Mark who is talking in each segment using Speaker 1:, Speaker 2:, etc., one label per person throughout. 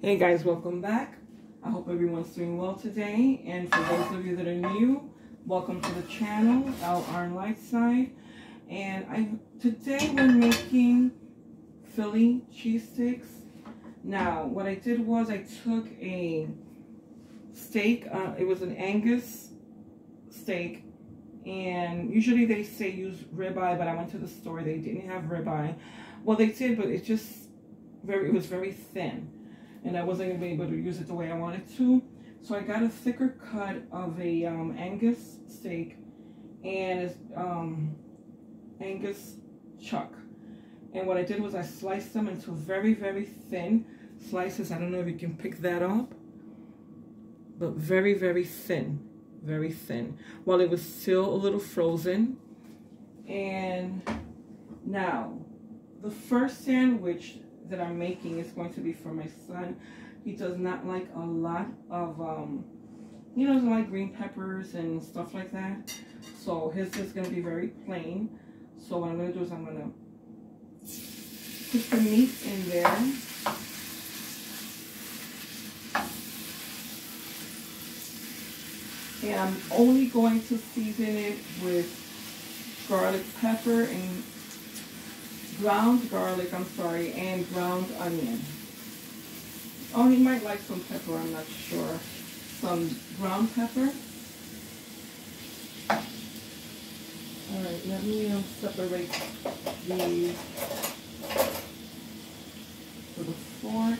Speaker 1: Hey guys, welcome back. I hope everyone's doing well today. And for those of you that are new, welcome to the channel, our Iron Light Side. And today we're making Philly cheesesteaks. Now, what I did was I took a steak. It was an Angus steak. And usually they say use ribeye, but I went to the store. They didn't have ribeye. Well, they did, but it was very thin. And I wasn't going to be able to use it the way I wanted to. So I got a thicker cut of a Angus steak, and it's Angus chuck. And what I did was I sliced them into very, very thin slices. I don't know if you can pick that up, but very, very thin. Very thin. While it was still a little frozen. And now, the first sandwich that I'm making is going to be for my son. He does not like a lot of, he doesn't like green peppers and stuff like that. So his is going to be very plain. So what I'm going to do is I'm going to put the meat in there. And I'm only going to season it with garlic pepper and ground garlic, and ground onion. Oh, he might like some pepper, I'm not sure. Some ground pepper. Alright, let me separate these with a fork.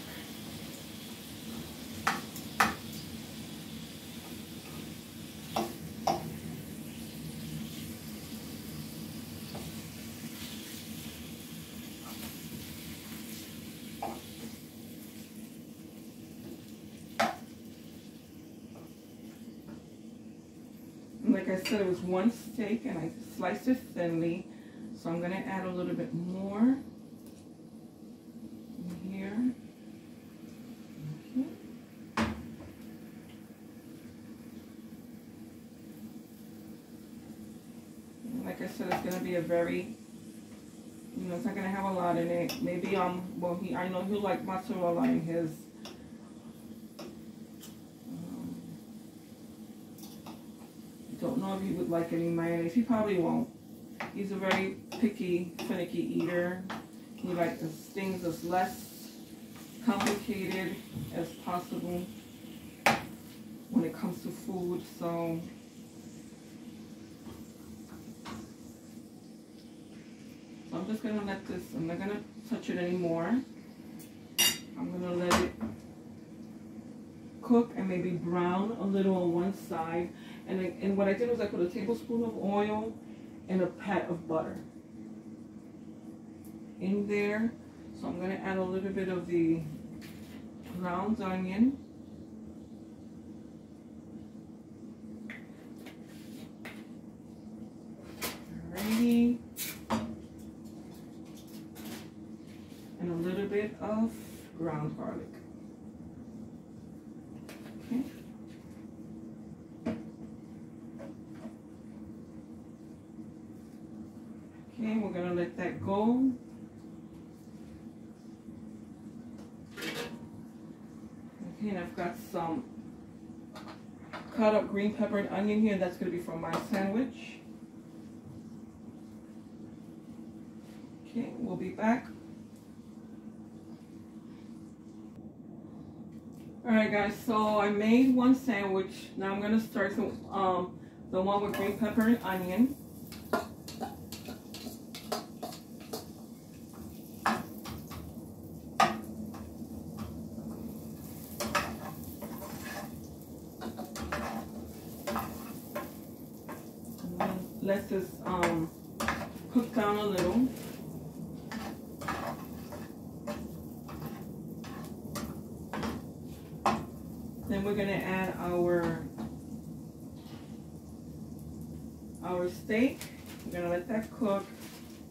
Speaker 1: Like I said, it was one steak and I sliced it thinly, so I'm going to add a little bit more in here. Okay. And like I said, it's going to be a very, it's not going to have a lot in it. Maybe, well, I know he'll like mozzarella in his. Don't know if he would like any mayonnaise. He probably won't. He's a very picky, finicky eater. He likes things as less complicated as possible when it comes to food. So I'm just gonna let this. I'm not gonna touch it anymore. I'm gonna let it cook and maybe brown a little on one side. And what I did was I put a tablespoon of oil and a pat of butter in there. So I'm going to add a little bit of the ground onion. Alrighty. And a little bit of ground garlic. Okay. Okay, we're going to let that go. Okay, and I've got some cut up green pepper and onion here. That's going to be for my sandwich. Okay, we'll be back. Alright guys, so I made one sandwich. Now I'm going to start the one with green pepper and onion. Let this cook down a little. Then we're going to add our steak. We're going to let that cook.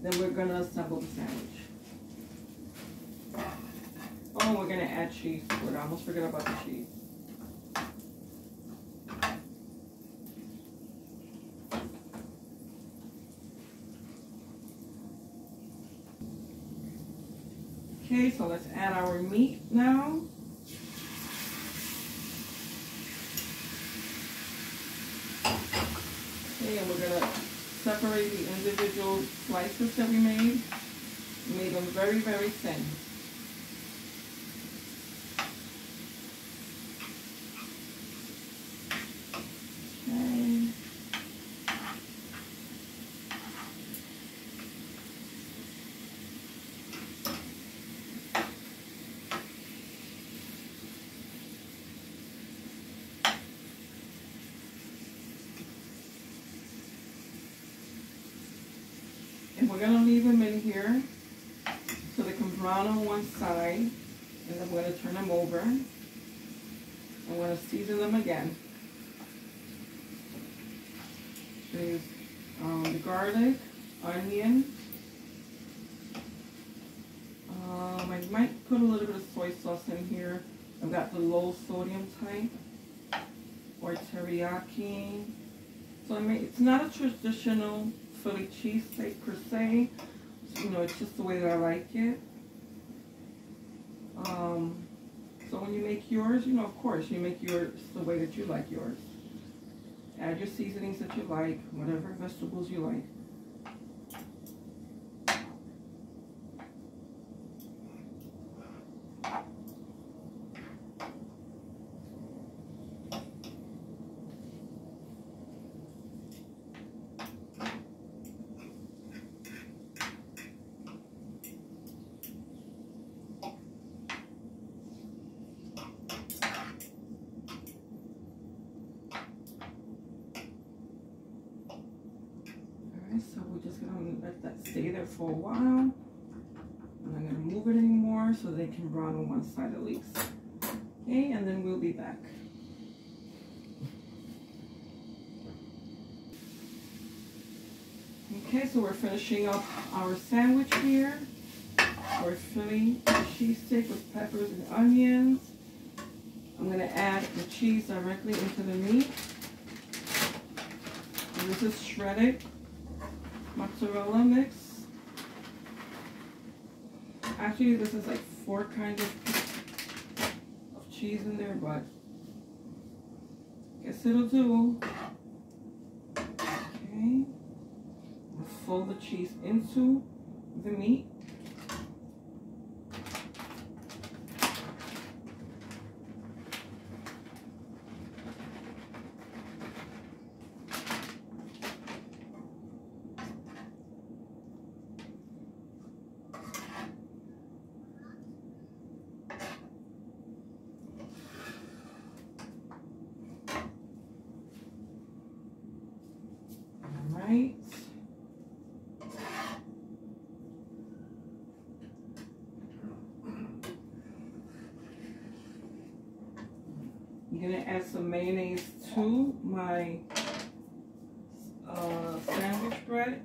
Speaker 1: Then we're going to assemble the sandwich. Oh, we're going to add cheese to it. I almost forgot about the cheese. Okay, so let's add our meat now. separate the individual slices that we made. We made them very, very thin. Okay. And we're going to leave them in here so they can brown on one side. And then we're going to turn them over. And we're going to season them again. There's the garlic, onion. I might put a little bit of soy sauce in here. I've got the low sodium type. Or teriyaki. So it's not a traditional Philly cheesesteak per se, you know, it's just the way that I like it. So when you make yours, you know, of course, you make yours the way that you like yours. Add your seasonings that you like, whatever vegetables you like. So we're just going to let that stay there for a while. I'm not going to move it anymore so they can brown on one side at least. Okay, and then we'll be back. Okay, so we're finishing up our sandwich here. Our Philly cheesesteak with peppers and onions. I'm going to add the cheese directly into the meat. And this is shredded mozzarella mix. Actually, this is like 4 kinds of cheese in there, but guess it'll do. Okay. I'll fold the cheese into the meat. Right. I'm going to add some mayonnaise to my sandwich bread.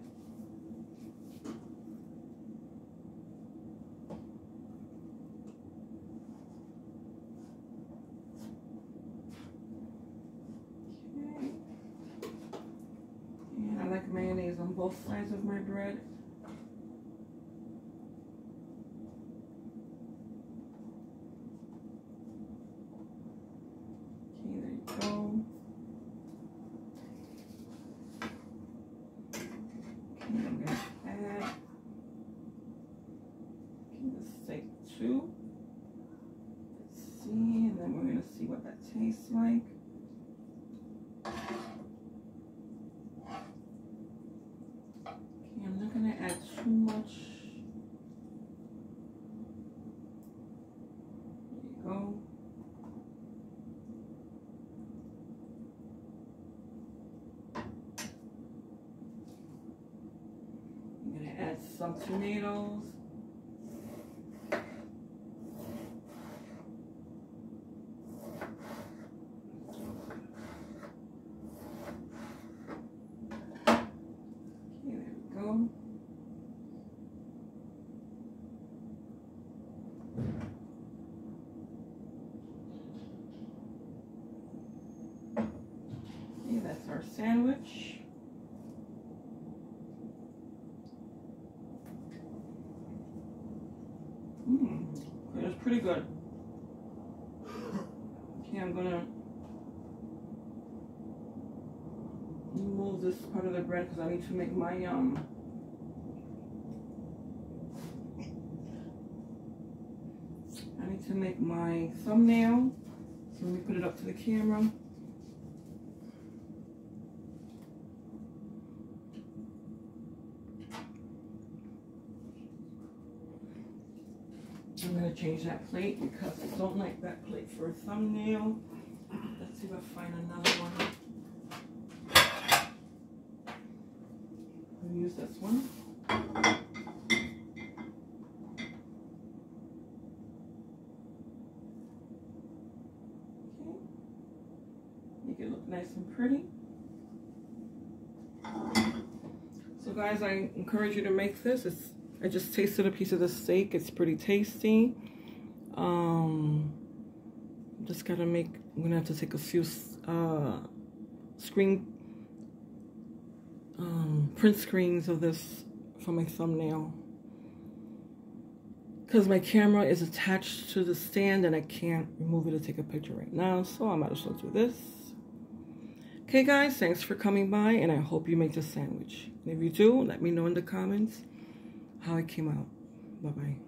Speaker 1: Mayonnaise on both sides of my bread. Okay, there you go. Okay, I'm going to add the steak too. Let's see, and then we're going to see what that tastes like. I'm not going to add too much. There you go. I'm going to add some tomatoes. That's our sandwich. It's pretty good. Okay, I'm gonna move this part of the bread because I need to make my I need to make my thumbnail. So let me put it up to the camera. I'm going to change that plate because I don't like that plate for a thumbnail. Let's see if I find another one. I'll use this one. Okay. Make it look nice and pretty. So guys, I encourage you to make this. I just tasted a piece of the steak. It's pretty tasty. Just gotta make, I'm gonna have to take a few print screens of this for my thumbnail. Because my camera is attached to the stand and I can't remove it to take a picture right now. So I might as well do this. Okay guys, thanks for coming by and I hope you make this sandwich. And if you do, let me know in the comments how it came out. Bye-bye.